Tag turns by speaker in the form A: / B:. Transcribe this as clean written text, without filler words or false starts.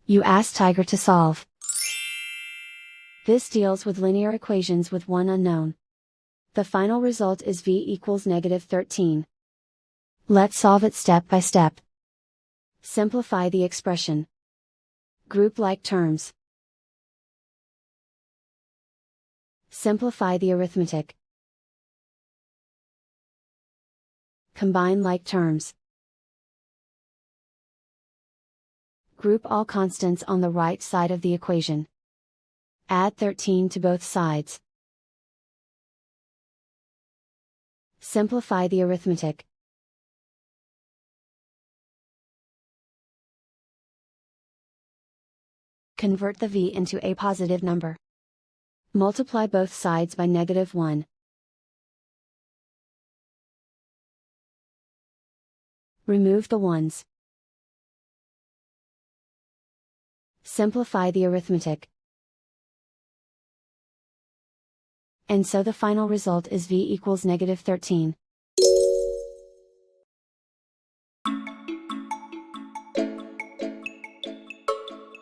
A: You ask Tiger to solve. This deals with linear equations with one unknown. The final result is v equals -13. Let's solve it step by step. Simplify the expression. Group like terms. Simplify the arithmetic. Combine like terms. Group all constants on the right side of the equation. Add 13 to both sides. Simplify the arithmetic. Convert the v into a positive number. Multiply both sides by -1. Remove the ones. Simplify the arithmetic. And so the final result is v equals -13.